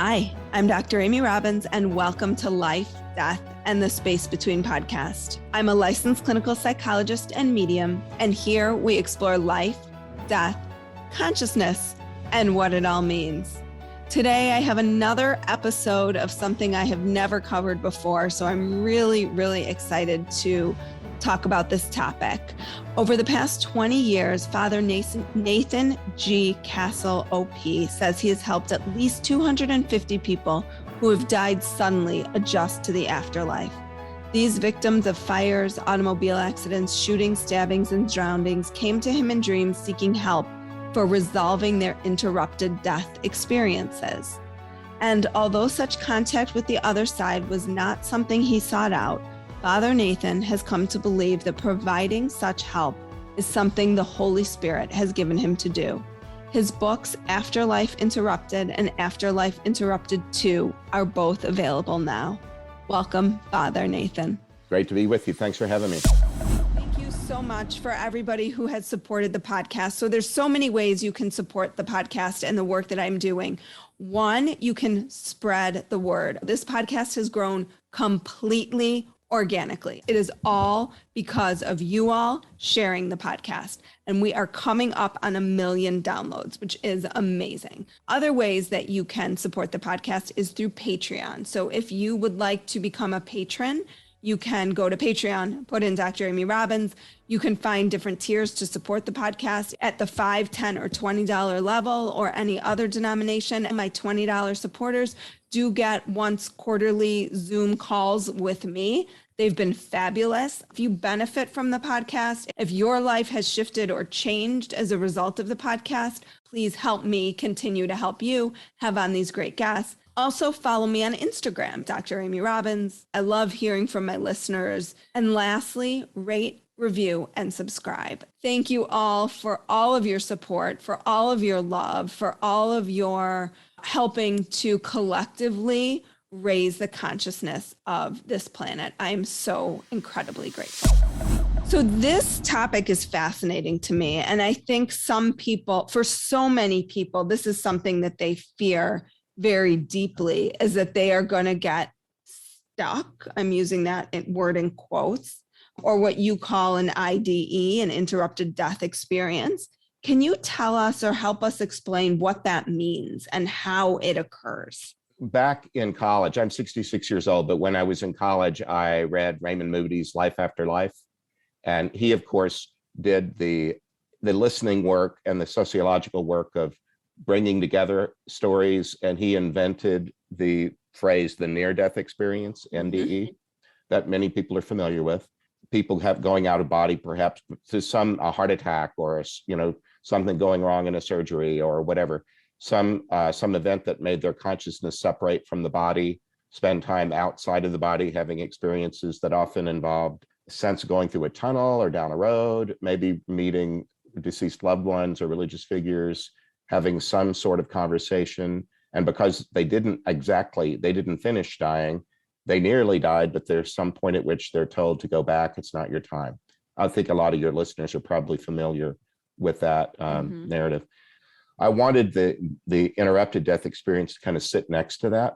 Hi, I'm Dr. Amy Robbins, and welcome to Life, Death, and the Space Between podcast. I'm a licensed clinical psychologist and medium, and here we explore life, death, consciousness, and what it all means. Today, I have another episode of something I have never covered before, so I'm really excited to talk about this topic. Over the past 20 years, Father Nathan G. Castle, OP, says he has helped at least 250 people who have died suddenly adjust to the afterlife. These victims of fires, automobile accidents, shootings, stabbings, and drownings came to him in dreams seeking help for resolving their interrupted death experiences. And although such contact with the other side was not something he sought out, Father Nathan has come to believe that providing such help is something the Holy Spirit has given him to do. His books, Afterlife Interrupted and Afterlife Interrupted 2, are both available now. Welcome, Father Nathan. Great to be with you. Thanks for having me. Thank you so much for everybody who has supported the podcast. So there's so many ways you can support the podcast and the work that I'm doing. One, you can spread the word. This podcast has grown completely organically. It is all because of you all sharing the podcast. And we are coming up on 1 million downloads, which is amazing. Other ways that you can support the podcast is through Patreon. So if you would like to become a patron, you can go to Patreon, put in Dr. Amy Robbins. You can find different tiers to support the podcast at the $5, $10, or $20 level, or any other denomination. And my $20 supporters do get once quarterly Zoom calls with me. They've been fabulous. If you benefit from the podcast, if your life has shifted or changed as a result of the podcast, please help me continue to help you have on these great guests. Also, follow me on Instagram, Dr. Amy Robbins. I love hearing from my listeners. And lastly, rate, review, and subscribe. Thank you all for all of your support, for all of your love, for all of your helping to collectively raise the consciousness of this planet. I am so incredibly grateful. So this topic is fascinating to me. And I think some people, for so many people, this is something that they fear very deeply, is that they are going to get stuck. I'm using that word in quotes, or what you call an IDE, an interrupted death experience. Can you tell us or help us explain what that means and how it occurs? Back in college, I'm 66 years old, but when I was in college, I read Raymond Moody's Life After Life. And he, of course, did the listening work and the sociological work of bringing together stories. And he invented the phrase, the near-death experience, NDE, that many people are familiar with. People have going out of body, perhaps to a heart attack or, something going wrong in a surgery or whatever, some event that made their consciousness separate from the body, spend time outside of the body, having experiences that often involved a sense of going through a tunnel or down a road, maybe meeting deceased loved ones or religious figures, having some sort of conversation. And because they didn't finish dying, they nearly died, but there's some point at which they're told to go back. It's not your time. I think a lot of your listeners are probably familiar with that narrative. I wanted the interrupted death experience to kind of sit next to that,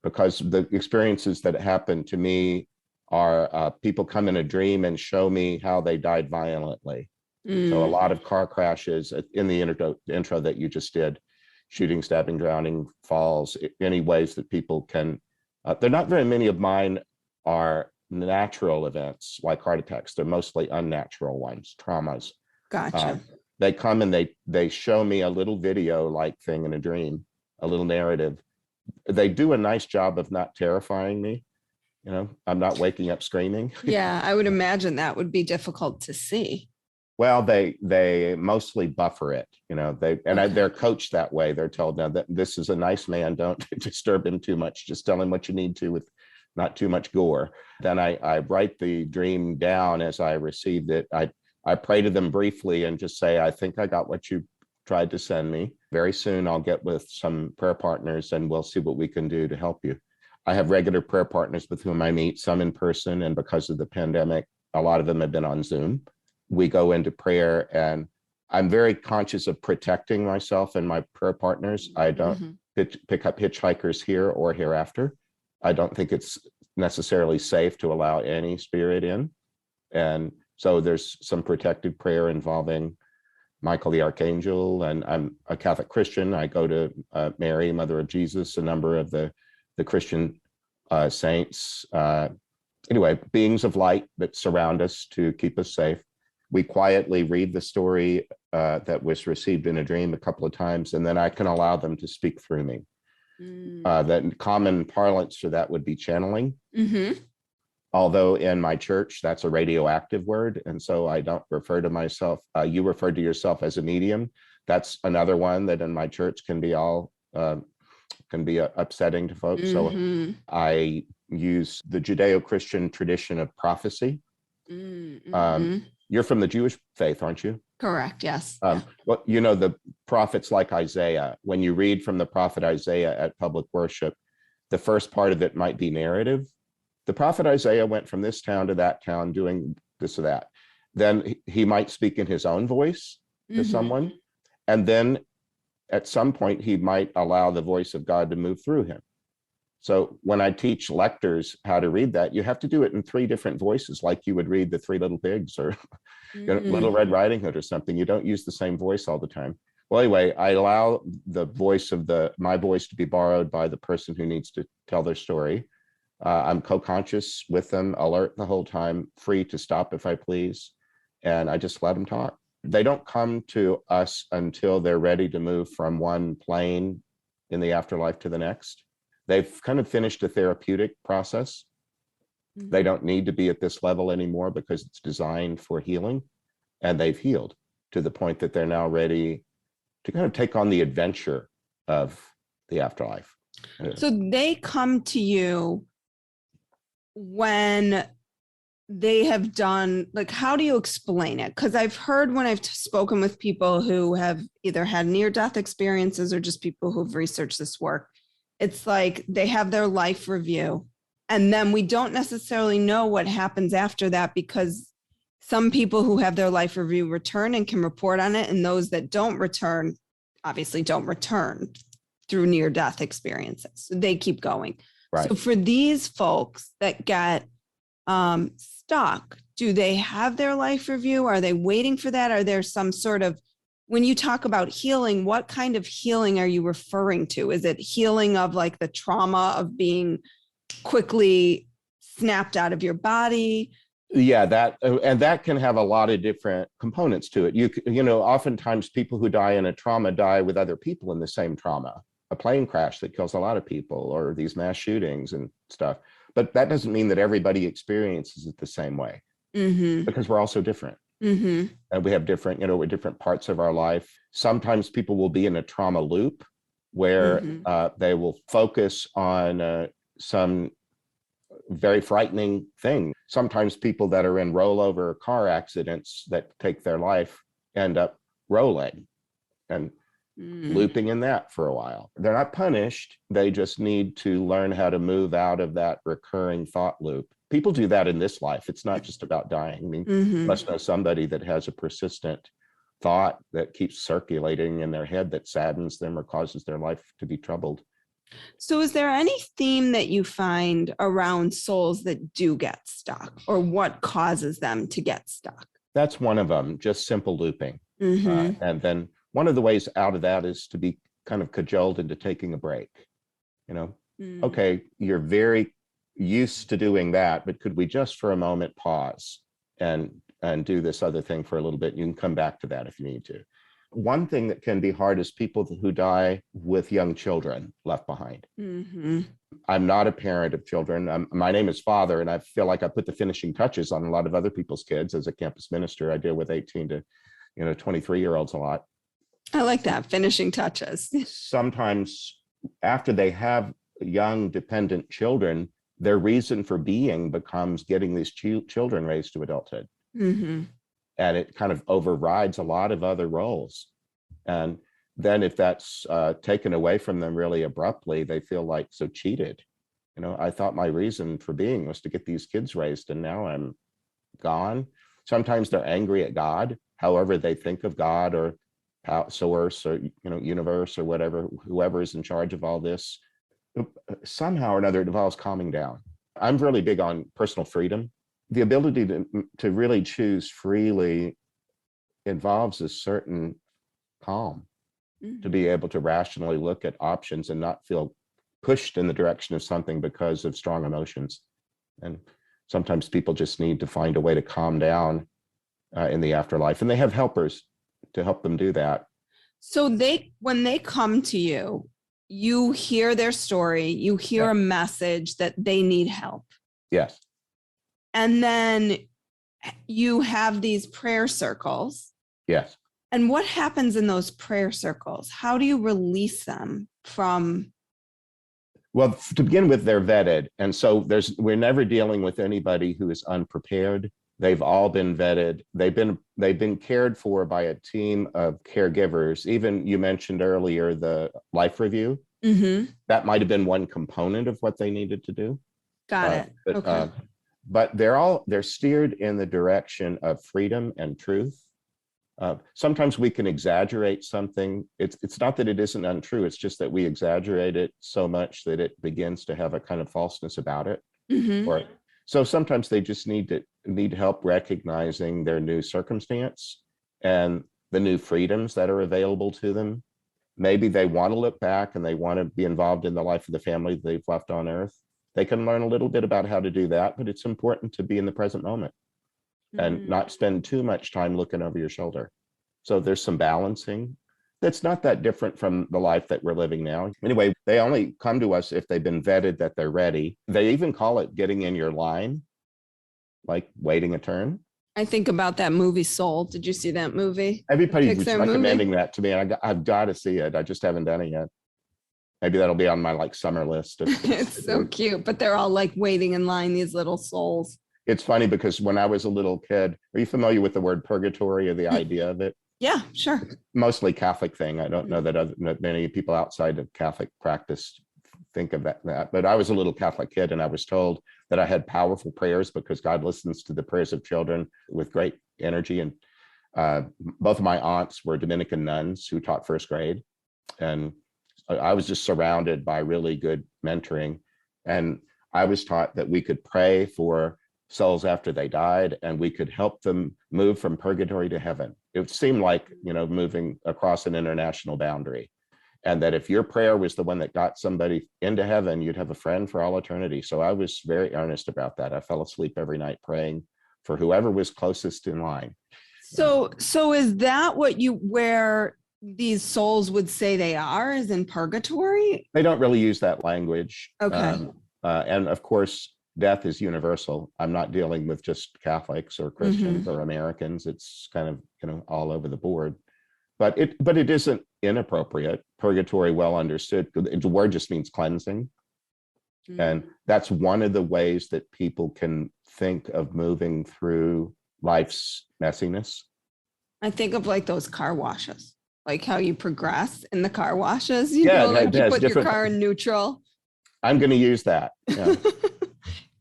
because the experiences that happen to me are people come in a dream and show me how they died violently. So a lot of car crashes in the intro that you just did, shooting, stabbing, drowning, falls, any ways that people can. They're not very many of mine are natural events like heart attacks. They're mostly unnatural ones, traumas. Gotcha. They come and they show me a little video-like thing in a dream, a little narrative. They do a nice job of not terrifying me. I'm not waking up screaming. Yeah, I would imagine that would be difficult to see. Well, they mostly buffer it, they're coached that way. They're told, now that this is a nice man, don't disturb him too much. Just tell him what you need to with not too much gore. Then I write the dream down as I received it. I pray to them briefly and just say, I think I got what you tried to send me. Very soon I'll get with some prayer partners and we'll see what we can do to help you. I have regular prayer partners with whom I meet, some in person, and because of the pandemic, a lot of them have been on Zoom. We go into prayer and I'm very conscious of protecting myself and my prayer partners. I don't pick up hitchhikers here or hereafter. I don't think it's necessarily safe to allow any spirit in. And so there's some protective prayer involving Michael the Archangel, and I'm a Catholic Christian. I go to Mary, Mother of Jesus, a number of the Christian saints. Anyway, beings of light that surround us to keep us safe. We quietly read the story that was received in a dream a couple of times, and then I can allow them to speak through me. That common parlance for that would be channeling. Although in my church, that's a radioactive word. And so I don't refer to myself, you refer to yourself as a medium. That's another one that in my church can be upsetting to folks. So I use the Judeo-Christian tradition of prophecy. You're from the Jewish faith, aren't you? Correct, yes. Well, you know, the prophets like Isaiah, when you read from the prophet Isaiah at public worship, the first part of it might be narrative. The prophet Isaiah went from this town to that town doing this or that. Then he might speak in his own voice to someone. And then at some point, he might allow the voice of God to move through him. So when I teach lectors how to read that, you have to do it in 3 different voices, like you would read the 3 Little Pigs or Little Red Riding Hood or something. You don't use the same voice all the time. Well, anyway, I allow the voice of my voice to be borrowed by the person who needs to tell their story. I'm co-conscious with them, alert the whole time, free to stop if I please, and I just let them talk. They don't come to us until they're ready to move from one plane in the afterlife to the next. They've kind of finished a therapeutic process. They don't need to be at this level anymore because it's designed for healing, and they've healed to the point that they're now ready to kind of take on the adventure of the afterlife. So they come to you when they have done, like, how do you explain it? Because I've heard when I've spoken with people who have either had near-death experiences or just people who've researched this work, it's like they have their life review, and then we don't necessarily know what happens after that, because some people who have their life review return and can report on it, and those that don't return obviously don't return through near-death experiences. So they keep going. Right. So for these folks that get stuck, do they have their life review? Are they waiting for that? Are there some sort of, when you talk about healing, what kind of healing are you referring to? Is it healing of like the trauma of being quickly snapped out of your body? Yeah, that can have a lot of different components to it. You know, oftentimes people who die in a trauma die with other people in the same trauma. A plane crash that kills a lot of people, or these mass shootings and stuff. But that doesn't mean that everybody experiences it the same way, because we're all so different. And we have different, we're different parts of our life. Sometimes people will be in a trauma loop where they will focus on some very frightening thing. Sometimes people that are in rollover car accidents that take their life end up rolling and looping in that for a while. They're not punished. They just need to learn how to move out of that recurring thought loop. People do that in this life. It's not just about dying. I mean, you must know somebody that has a persistent thought that keeps circulating in their head that saddens them or causes their life to be troubled. So is there any theme that you find around souls that do get stuck, or what causes them to get stuck? That's one of them, just simple looping. And then one of the ways out of that is to be kind of cajoled into taking a break. Okay, you're very used to doing that, but could we just for a moment pause and do this other thing for a little bit? You can come back to that if you need to. One thing that can be hard is people who die with young children left behind. I'm not a parent of children. My name is father, and I feel like I put the finishing touches on a lot of other people's kids. As a campus minister, I deal with 18 to 23-year-olds a lot. I like that, finishing touches. Sometimes after they have young dependent children, their reason for being becomes getting these children raised to adulthood. And it kind of overrides a lot of other roles. And then if that's taken away from them really abruptly, they feel like so cheated. I thought my reason for being was to get these kids raised, and now I'm gone. Sometimes they're angry at God. however they think of God or source or, universe or whatever, whoever is in charge of all this, somehow or another, it involves calming down. I'm really big on personal freedom. The ability to really choose freely involves a certain calm, to be able to rationally look at options and not feel pushed in the direction of something because of strong emotions. And sometimes people just need to find a way to calm down in the afterlife, and they have helpers to help them do that. So when they come to you, you hear their story, you hear a message that they need help. Yes. And then you have these prayer circles. Yes. And what happens in those prayer circles? How do you release them from? Well, to begin with, they're vetted. And so we're never dealing with anybody who is unprepared. They've all been vetted. They've been cared for by a team of caregivers. Even you mentioned earlier the life review. Mm-hmm. That might have been one component of what they needed to do. Got it. Okay. But they're steered in the direction of freedom and truth. Sometimes we can exaggerate something. It's not that it isn't untrue. It's just that we exaggerate it so much that it begins to have a kind of falseness about it. Mm-hmm. So sometimes they just need help recognizing their new circumstance and the new freedoms that are available to them. Maybe they want to look back and they want to be involved in the life of the family they've left on earth. They can learn a little bit about how to do that, but it's important to be in the present moment and not spend too much time looking over your shoulder. So there's some balancing that's not that different from the life that we're living now. Anyway, they only come to us if they've been vetted that they're ready. They even call it getting in your line, like waiting a turn. I think about that movie Soul. Did you see that movie? Everybody's recommending that to me. And I've got to see it. I just haven't done it yet. Maybe that'll be on my summer list. It's so cute, but they're all waiting in line, these little souls. It's funny because when I was a little kid, are you familiar with the word purgatory or the idea of it? Yeah, sure. Mostly Catholic thing. I don't know that many people outside of Catholic practice think of that. But I was a little Catholic kid and I was told that I had powerful prayers because God listens to the prayers of children with great energy. And both of my aunts were Dominican nuns who taught first grade. And I was just surrounded by really good mentoring. And I was taught that we could pray for souls after they died and we could help them move from purgatory to heaven. It seemed like, moving across an international boundary. And that if your prayer was the one that got somebody into heaven, you'd have a friend for all eternity. So I was very earnest about that. I fell asleep every night praying for whoever was closest in line. So is that where these souls would say they are, is in purgatory? They don't really use that language. Okay. And of course, death is universal. I'm not dealing with just Catholics or Christians or Americans. It's kind of, all over the board. But it isn't inappropriate. Purgatory, well understood. The word just means cleansing. And that's one of the ways that people can think of moving through life's messiness. I think of those car washes, like how you progress in the car washes, you put your car in neutral. I'm going to use that. Yeah.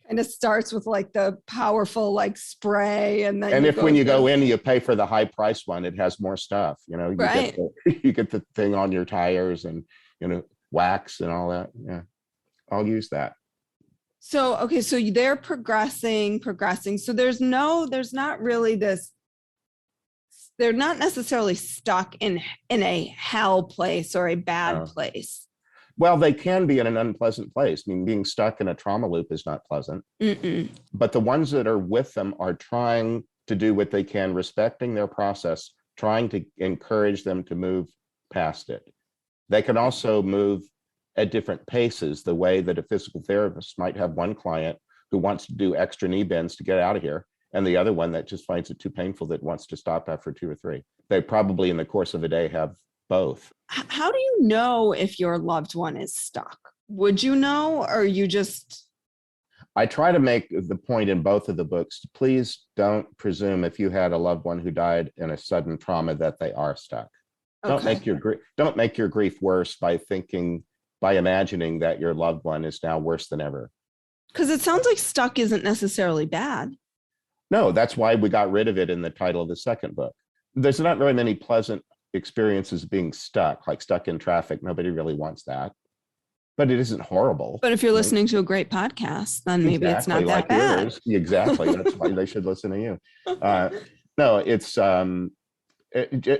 And it starts with the powerful spray, and then when you go in, you pay for the high price one. It has more stuff. Right. You get the thing on your tires and wax and all that. Yeah, I'll use that. So okay, so they're progressing. So there's not really this. They're not necessarily stuck in a hell place or a bad place. Well, they can be in an unpleasant place. I mean, being stuck in a trauma loop is not pleasant. But the ones that are with them are trying to do what they can, respecting their process, trying to encourage them to move past it. They can also move at different paces, the way that a physical therapist might have one client who wants to do extra knee bends to get out of here, and the other one that just finds it too painful that wants to stop after 2 or 3. They probably in the course of a day have both. How do you know if your loved one is stuck? Would you know, or you just... I try to make the point in both of the books, please don't presume if you had a loved one who died in a sudden trauma that they are stuck. Okay. Don't make your grief worse by imagining that your loved one is now worse than ever. Because it sounds like stuck isn't necessarily bad. No, that's why we got rid of it in the title of the second book. There's not very many pleasant experiences being stuck, like stuck in traffic. Nobody really wants that. But it isn't horrible. But if you're listening to a great podcast, then maybe it's not that bad. Yours. Exactly. That's why they should listen to you. No, it's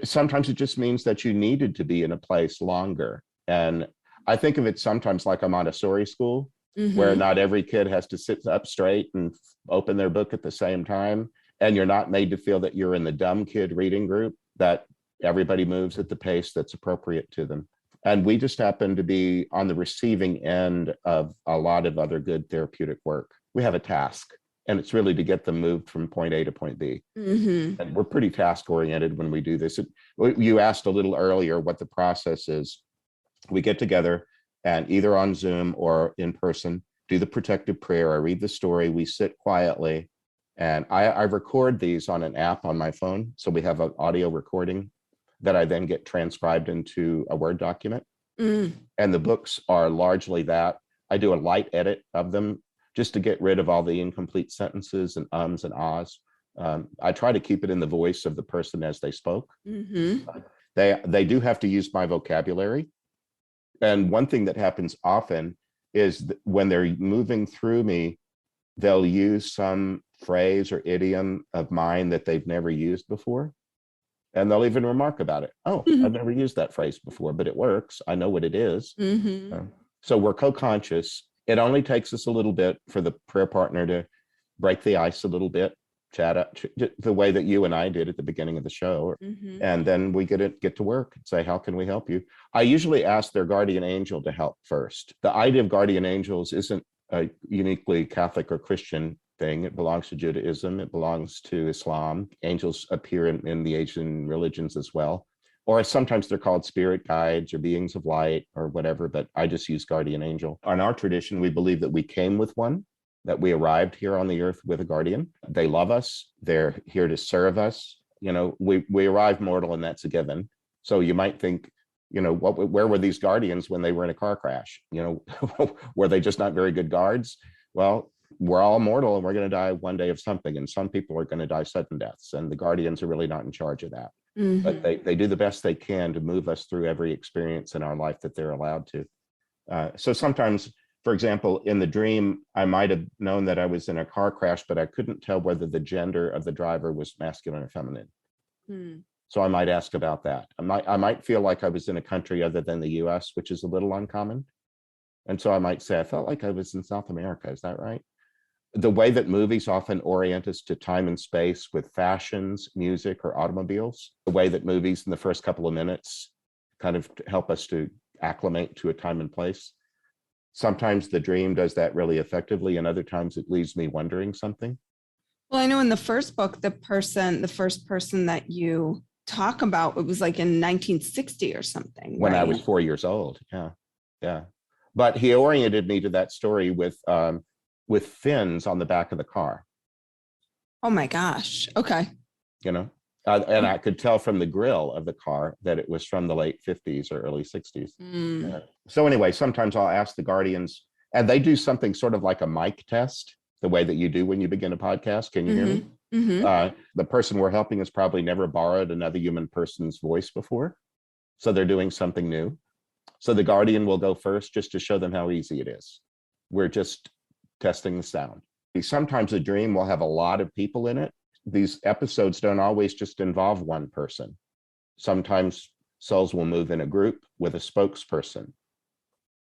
sometimes it just means that you needed to be in a place longer. And I think of it sometimes like a Montessori school, where not every kid has to sit up straight and open their book at the same time. And you're not made to feel that you're in the dumb kid reading group, that everybody moves at the pace that's appropriate to them. And we just happen to be on the receiving end of a lot of other good therapeutic work. We have a task, and it's really to get them moved from point A to point B. And we're pretty task oriented when we do this. You asked a little earlier what the process is. We get together and either on Zoom or in person, do the protective prayer. I read the story. We sit quietly. And I record these on an app on my phone. So we have an audio recording that I then get transcribed into a Word document. And the books are largely that. I do a light edit of them just to get rid of all the incomplete sentences and ums and ahs. I try to keep it in the voice of the person as they spoke. They do have to use my vocabulary. And one thing that happens often is that when they're moving through me, they'll use some phrase or idiom of mine that they've never used before. And they'll even remark about it. Oh, I've never used that phrase before, but it works. I know what it is. So we're co-conscious. It only takes us a little bit for the prayer partner to break the ice a little bit, chat up the way that you and I did at the beginning of the show. And then we get to work and say, how can we help you? I usually ask their guardian angel to help first. The idea of guardian angels isn't a uniquely Catholic or Christian thing. It belongs to Judaism. It belongs to Islam. Angels appear in the Asian religions as well. Or sometimes they're called spirit guides or beings of light or whatever, but I just use guardian angel. In our tradition, we believe that we came with one, that we arrived here on the earth with a guardian. They love us. They're here to serve us. You know, we arrive mortal, and that's a given. So you might think, you know, where were these guardians when they were in a car crash? You know, were they just not very good guards? Well, we're all mortal, and we're going to die one day of something. And some people are going to die sudden deaths, and the guardians are really not in charge of that. But they do the best they can to move us through every experience in our life that they're allowed to. So sometimes, for example, in the dream, I might have known that I was in a car crash, but I couldn't tell whether the gender of the driver was masculine or feminine. So I might ask about that. I might feel like I was in a country other than the US, which is a little uncommon. And so I might say, I felt like I was in South America. Is that right? The way that movies often orient us to time and space with fashions, music, or automobiles, the way that movies in the first couple of minutes kind of help us to acclimate to a time and place. Sometimes the dream does that really effectively, and other times it leaves me wondering something. Well, I know in the first book, the first person that you talk about, it was like in 1960 or something. When I was 4 years old. Yeah. But he oriented me to that story with fins on the back of the car. Oh my gosh. Okay. You know, and I could tell from the grill of the car that it was from the late 50s or early 60s. So anyway, sometimes I'll ask the guardians, and they do something sort of like a mic test, the way that you do when you begin a podcast. Can you hear me? The person we're helping has probably never borrowed another human person's voice before. So they're doing something new. So the guardian will go first just to show them how easy it is. We're just testing the sound. Sometimes a dream will have a lot of people in it. These episodes don't always just involve one person. Sometimes souls will move in a group with a spokesperson.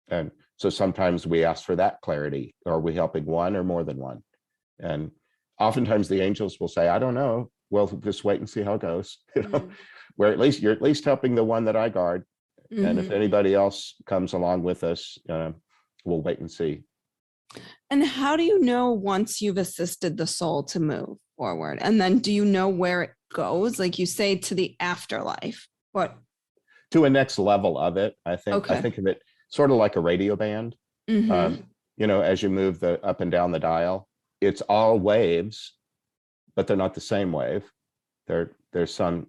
And so sometimes we ask for that clarity. Are we helping one or more than one? And oftentimes the angels will say, I don't know. Well, just wait and see how it goes. You know, where you're at least helping the one that I guard. And if anybody else comes along with us, we'll wait and see. And how do you know once you've assisted the soul to move forward? And then do you know where it goes? Like you say, to the afterlife. What? To a next level of it, I think. Okay. I think of it sort of like a radio band. You know, as you move up and down the dial, it's all waves, but they're not the same wave. There's some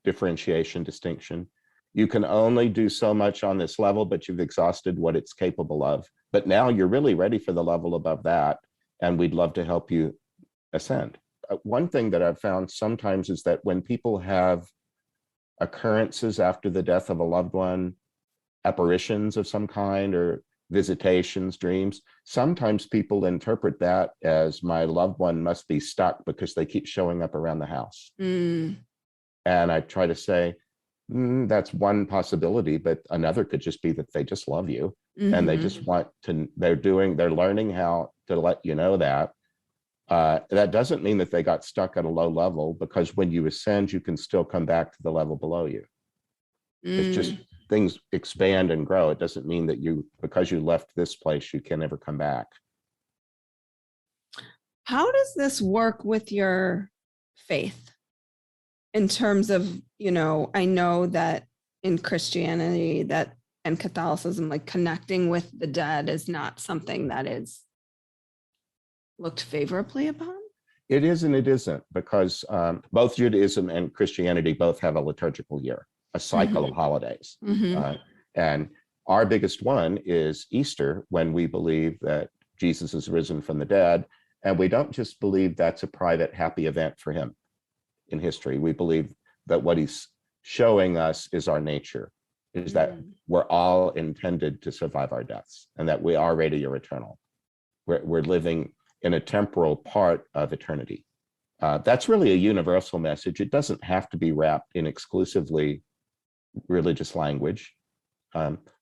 differentiation, distinction. You can only do so much on this level, but you've exhausted what it's capable of. But now you're really ready for the level above that, and we'd love to help you ascend. one thing that I've found sometimes is that when people have occurrences after the death of a loved one, apparitions of some kind or visitations, dreams, sometimes people interpret that as my loved one must be stuck because they keep showing up around the house. And I try to say, that's one possibility, but another could just be that they just love you and they just want to, they're learning how to let you know that. That doesn't mean that they got stuck at a low level, because when you ascend, you can still come back to the level below you. It's just things expand and grow. It doesn't mean that because you left this place, you can never come back. How does this work with your faith? In terms of, I know that in Christianity and Catholicism, like connecting with the dead is not something that is looked favorably upon. It is and it isn't, because both Judaism and Christianity both have a liturgical year, a cycle of holidays. And our biggest one is Easter, when we believe that Jesus is risen from the dead. And we don't just believe that's a private, happy event for him in history. We believe that what he's showing us is our nature, is that we're all intended to survive our deaths, and that we already are eternal. We're living in a temporal part of eternity. That's really a universal message. It doesn't have to be wrapped in exclusively religious language.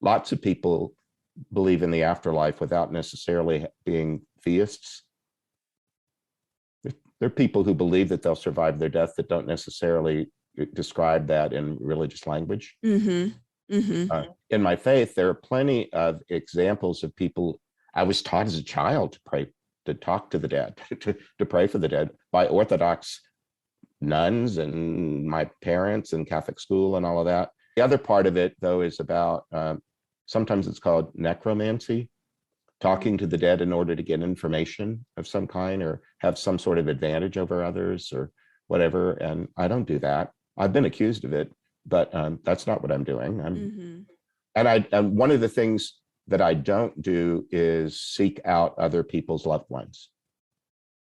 Lots of people believe in the afterlife without necessarily being theists. There are people who believe that they'll survive their death that don't necessarily describe that in religious language. In my faith, there are plenty of examples of people. I was taught as a child to pray, to talk to the dead, to pray for the dead by Orthodox nuns and my parents in Catholic school and all of that. The other part of it, though, is about, sometimes it's called necromancy, talking to the dead in order to get information of some kind or have some sort of advantage over others or whatever. And I don't do that. I've been accused of it, but that's not what I'm doing. And one of the things that I don't do is seek out other people's loved ones.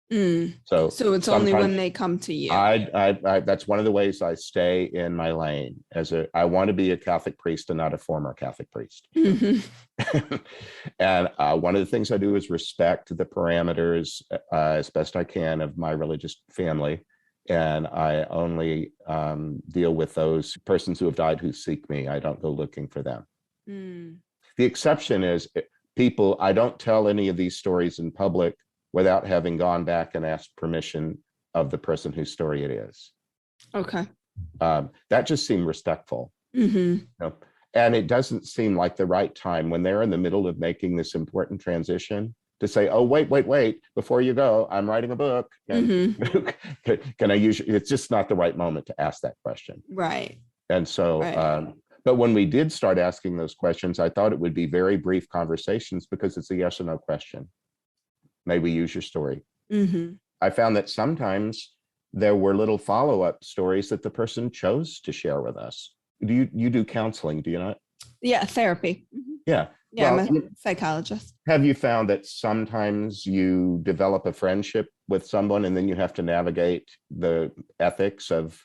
So it's only when they come to you. That's one of the ways I stay in my lane. I want to be a Catholic priest and not a former Catholic priest. And one of the things I do is respect the parameters as best I can of my religious family. And I only deal with those persons who have died who seek me. I don't go looking for them. The exception is people, I don't tell any of these stories in public without having gone back and asked permission of the person whose story it is. Okay. That just seemed respectful. And it doesn't seem like the right time when they're in the middle of making this important transition to say, oh, wait, before you go, I'm writing a book. And can I use, it's just not the right moment to ask that question. Right. And so, but when we did start asking those questions, I thought it would be very brief conversations because it's a yes or no question. May we use your story? I found that sometimes there were little follow-up stories that the person chose to share with us. You do counseling, do you not? Yeah, therapy. Yeah. Yeah, well, I'm a psychologist. Have you found that sometimes you develop a friendship with someone and then you have to navigate the ethics of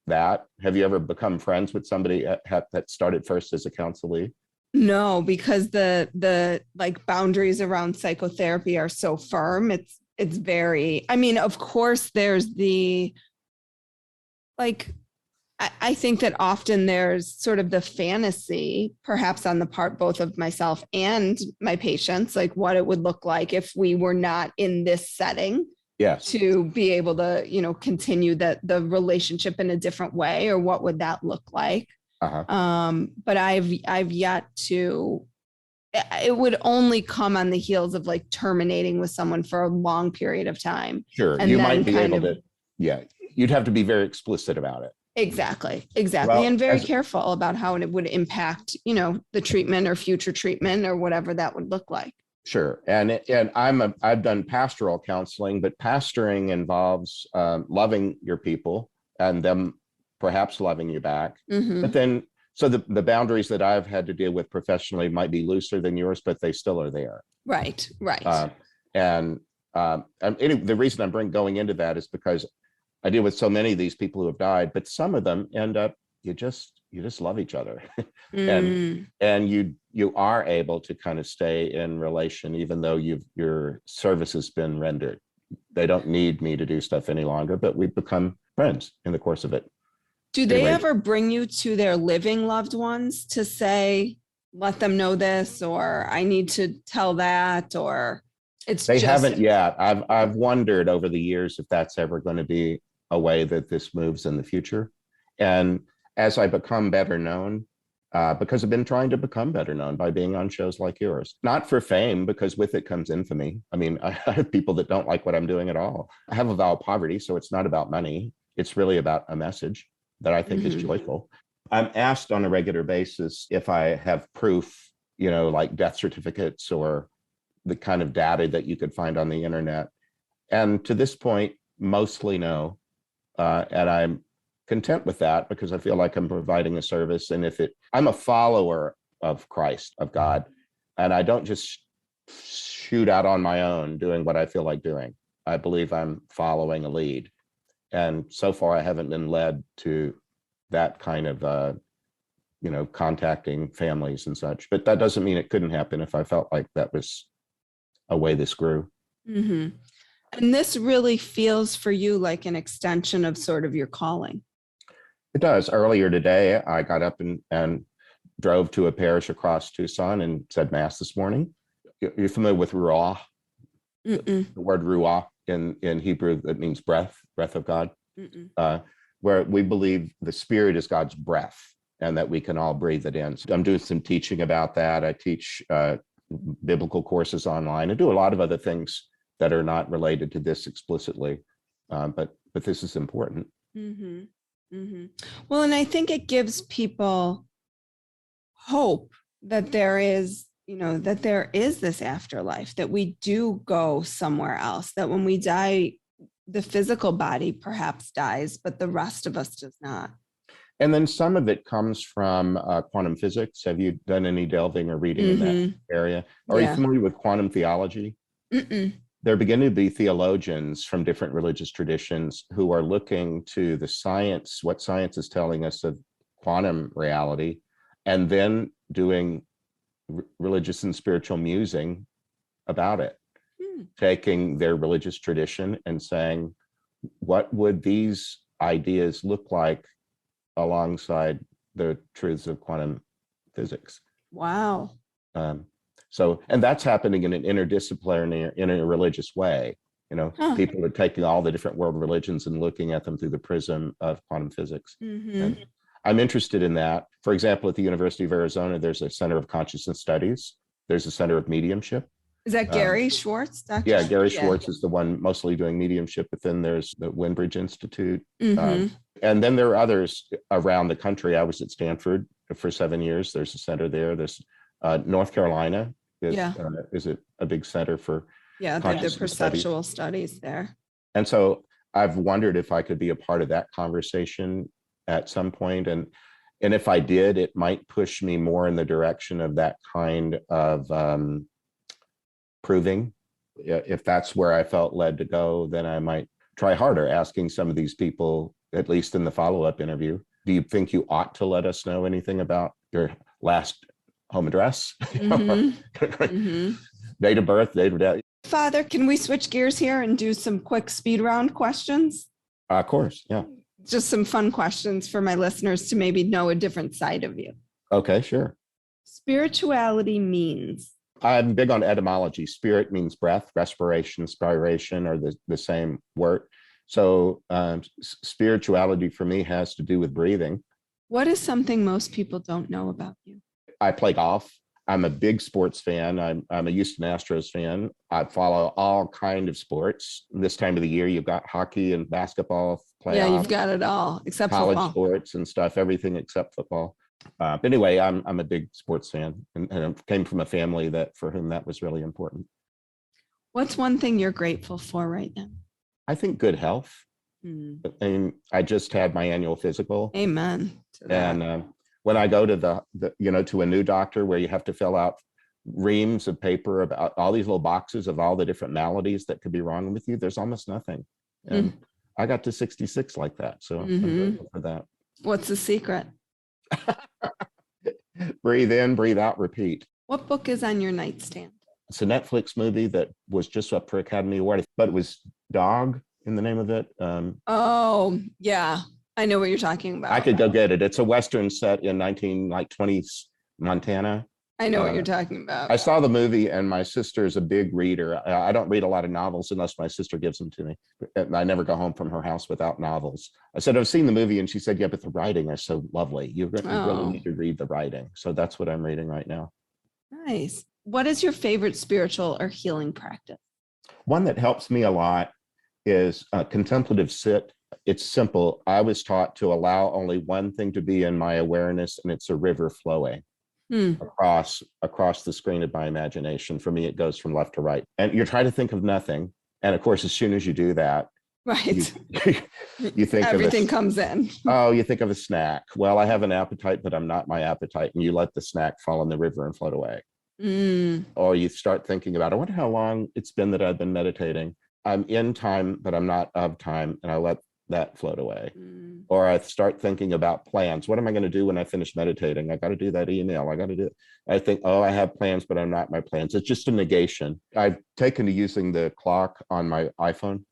that? Have you ever become friends with somebody that started first as a counselee? No, because the like boundaries around psychotherapy are so firm. It's very, I mean, of course there's the, like, I think that often there's sort of the fantasy, perhaps on the part both of myself and my patients, like what it would look like if we were not in this setting. Yes. To be able to, continue the relationship in a different way, or what would that look like? But I've yet to, it would only come on the heels of like terminating with someone for a long period of time. Sure. And you might be able to, you'd have to be very explicit about it. Exactly. Well, and very careful about how it would impact, the treatment or future treatment or whatever that would look like. Sure. And I've done pastoral counseling, but pastoring involves loving your people and them perhaps loving you back. But then, so the boundaries that I've had to deal with professionally might be looser than yours, but they still are there. Right. The reason I'm going into that is because I deal with so many of these people who have died, but some of them end up, you just love each other. and you are able to kind of stay in relation, even though your service has been rendered. They don't need me to do stuff any longer, but we've become friends in the course of it. Do they ever bring you to their living loved ones to say, let them know this, or I need to tell that, or they haven't yet. I've wondered over the years if that's ever going to be a way that this moves in the future. And as I become better known, because I've been trying to become better known by being on shows like yours, not for fame, because with it comes infamy. I mean, I have people that don't like what I'm doing at all. I have a vow of poverty, so it's not about money. It's really about a message that I think is joyful. I'm asked on a regular basis if I have proof, like death certificates or the kind of data that you could find on the internet. And to this point, mostly no. And I'm content with that because I feel like I'm providing a service. And I'm a follower of Christ, of God, and I don't just shoot out on my own doing what I feel like doing. I believe I'm following a lead. And so far I haven't been led to that kind of, contacting families and such, but that doesn't mean it couldn't happen if I felt like that was a way this grew. Mm-hmm. And this really feels for you like an extension of sort of your calling. It does. Earlier today, I got up and drove to a parish across Tucson and said Mass this morning. You're familiar with Ruah? The word Ruah in Hebrew, that means breath of God, where we believe the Spirit is God's breath and that we can all breathe it in. So I'm doing some teaching about that. I teach biblical courses online. I do a lot of other things that are not related to this explicitly, but this is important. Well, and I think it gives people hope that there is, that there is this afterlife, that we do go somewhere else, that when we die, the physical body perhaps dies, but the rest of us does not. And then some of it comes from quantum physics. Have you done any delving or reading in that area? Are you familiar with quantum theology? There begin to be theologians from different religious traditions who are looking to the science, what science is telling us of quantum reality, and then doing religious and spiritual musing about it, taking their religious tradition and saying, what would these ideas look like alongside the truths of quantum physics? Wow. And that's happening in an interdisciplinary, in a religious way. People are taking all the different world religions and looking at them through the prism of quantum physics. And I'm interested in that. For example, at the University of Arizona, there's a Center of Consciousness Studies. There's a Center of Mediumship. Is that Gary Schwartz? Dr. Yeah, Gary Schwartz is the one mostly doing mediumship, but then there's the Winbridge Institute. And then there are others around the country. I was at Stanford for 7 years. There's a center there. There's North Carolina is a big center for the perceptual studies there. And so I've wondered if I could be a part of that conversation at some point. And if I did, it might push me more in the direction of that kind of proving. If that's where I felt led to go, then I might try harder asking some of these people, at least in the follow-up interview, do you think you ought to let us know anything about your last home address? Date of birth, date of death. Father, can we switch gears here and do some quick speed round questions? Of course, yeah. Just some fun questions for my listeners to maybe know a different side of you. Okay, sure. Spirituality means? I'm big on etymology. Spirit means breath, respiration, inspiration are the same word. So spirituality for me has to do with breathing. What is something most people don't know about you? I play golf. I'm a big sports fan. I'm a Houston Astros fan. I follow all kind of sports. This time of the year, you've got hockey and basketball playoffs. Yeah, you've got it all except college football. Sports and stuff, everything except football. But anyway, I'm a big sports fan, and I came from a family for whom that was really important. What's one thing you're grateful for right now? I think good health. And I just had my annual physical. Amen. And when I go to to a new doctor where you have to fill out reams of paper about all these little boxes of all the different maladies that could be wrong with you, there's almost nothing. And I got to 66 like that. So I'm grateful for that. What's the secret? Breathe in, breathe out, repeat. What book is on your nightstand? It's a Netflix movie that was just up for Academy Award, but it was Dog in the name of it. Oh, yeah. I know what you're talking about. I could go get it. It's a Western set in 1920s Montana. I know what you're talking about. I saw the movie, and my sister is a big reader. I don't read a lot of novels unless my sister gives them to me. And I never go home from her house without novels. I said, I've seen the movie, and she said, yeah, but the writing is so lovely. You really need to read the writing. So that's what I'm reading right now. Nice. What is your favorite spiritual or healing practice? One that helps me a lot is a contemplative sit. It's simple. I was taught to allow only one thing to be in my awareness, and it's a river flowing across the screen of my imagination. For me, it goes from left to right. And you're trying to think of nothing. And of course, as soon as you do that, right, you think everything comes in. Oh, you think of a snack. Well, I have an appetite, but I'm not my appetite. And you let the snack fall in the river and float away. Or you start thinking about, I wonder how long it's been that I've been meditating. I'm in time, but I'm not of time. And I let that float away. Or I start thinking about plans. What am I going to do when I finish meditating? I got to do that email. I got to do it. I think, oh, I have plans, but I'm not my plans. It's just a negation. I've taken to using the clock on my iPhone.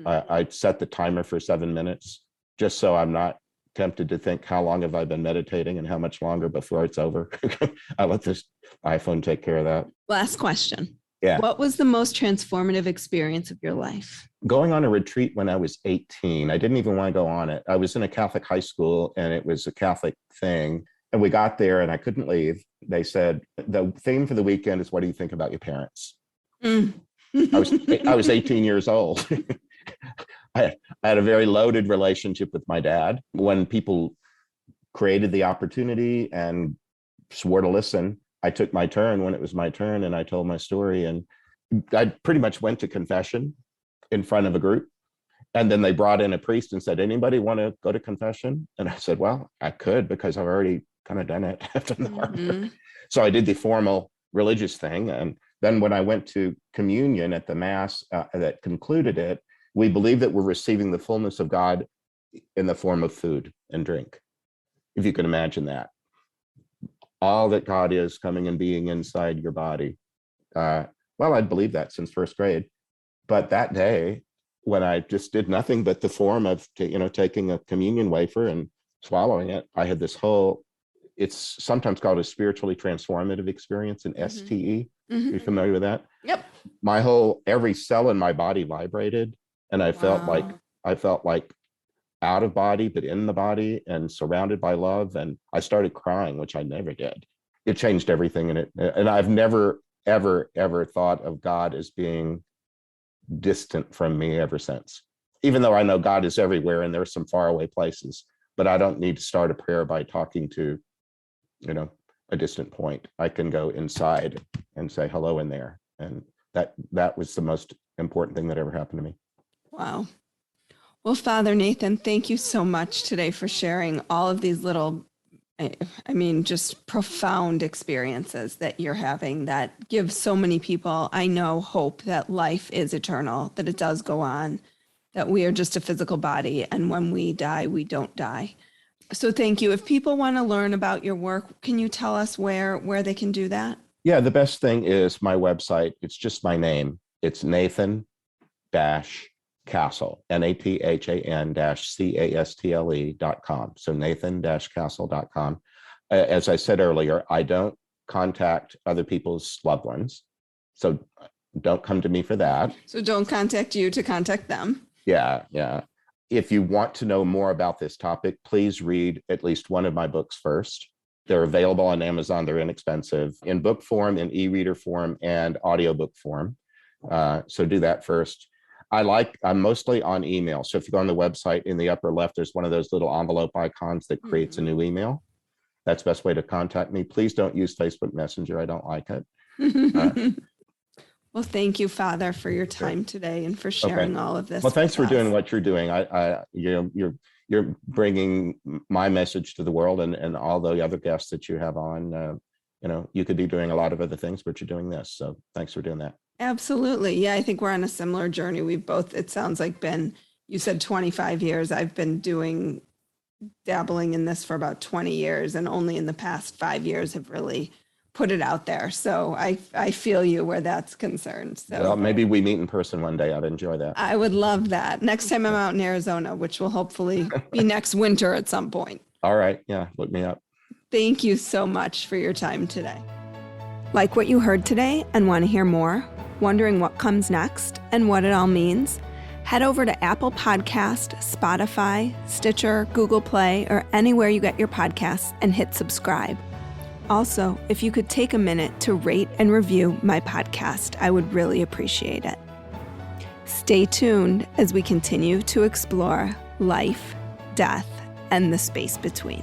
I set the timer for 7 minutes just so I'm not tempted to think, how long have I been meditating and how much longer before it's over? I let this iPhone take care of that. Last question. Yeah. What was the most transformative experience of your life? Going on a retreat when I was 18. I didn't even want to go on it. I was in a Catholic high school, and it was a Catholic thing. And we got there and I couldn't leave. They said, the theme for the weekend is, what do you think about your parents? I was 18 years old. I had a very loaded relationship with my dad. When people created the opportunity and swore to listen, I took my turn when it was my turn, and I told my story. And I pretty much went to confession in front of a group. And then they brought in a priest and said, anybody want to go to confession? And I said, well, I could, because I've already kind of done it. I've done the hard work. So I did the formal religious thing. And then when I went to communion at the Mass that concluded it, we believe that we're receiving the fullness of God in the form of food and drink, if you can imagine that. All that God is coming and being inside your body. Well, I'd believed that since first grade. But that day, when I just did nothing but the form of, taking a communion wafer and swallowing it, I had this whole, it's sometimes called a spiritually transformative experience, an STE. Are you familiar with that? Yep. Every cell in my body vibrated, and I felt like out of body, but in the body and surrounded by love. And I started crying, which I never did. It changed everything in it. And I've never, ever, ever thought of God as being distant from me ever since, even though I know God is everywhere and there's some faraway places, but I don't need to start a prayer by talking to, a distant point. I can go inside and say hello in there. And that was the most important thing that ever happened to me. Wow. Well, Father Nathan, thank you so much today for sharing all of these little, just profound experiences that you're having that give so many people, I know, hope that life is eternal, that it does go on, that we are just a physical body, and when we die, we don't die. So thank you. If people want to learn about your work, can you tell us where they can do that? Yeah, the best thing is my website. It's just my name. It's Nathan-Castle, NATHAN-CASTLE.com. So Nathan-Castle.com. As I said earlier, I don't contact other people's loved ones. So don't come to me for that. So don't contact you to contact them. Yeah. If you want to know more about this topic, please read at least one of my books first. They're available on Amazon. They're inexpensive in book form, in e-reader form, and audiobook form. So do that first. I'm mostly on email. So if you go on the website, in the upper left, there's one of those little envelope icons that creates a new email. That's the best way to contact me. Please don't use Facebook Messenger. I don't like it. Well, thank you, Father, for your time today and for sharing all of this. Well, thanks for doing what you're doing. You're bringing my message to the world, and all the other guests that you have on. you could be doing a lot of other things, but you're doing this. So thanks for doing that. Absolutely. Yeah, I think we're on a similar journey. We've both, it sounds like, you said 25 years. I've been dabbling in this for about 20 years, and only in the past 5 years have really put it out there. So I feel you where that's concerned. So well, maybe we meet in person one day. I'd enjoy that. I would love that. Next time I'm out in Arizona, which will hopefully be next winter at some point. All right. Yeah. Look me up. Thank you so much for your time today. Like what you heard today and want to hear more? Wondering what comes next and what it all means? Head over to Apple Podcast, Spotify, Stitcher, Google Play, or anywhere you get your podcasts and hit subscribe. Also, if you could take a minute to rate and review my podcast, I would really appreciate it. Stay tuned as we continue to explore life, death, and the space between.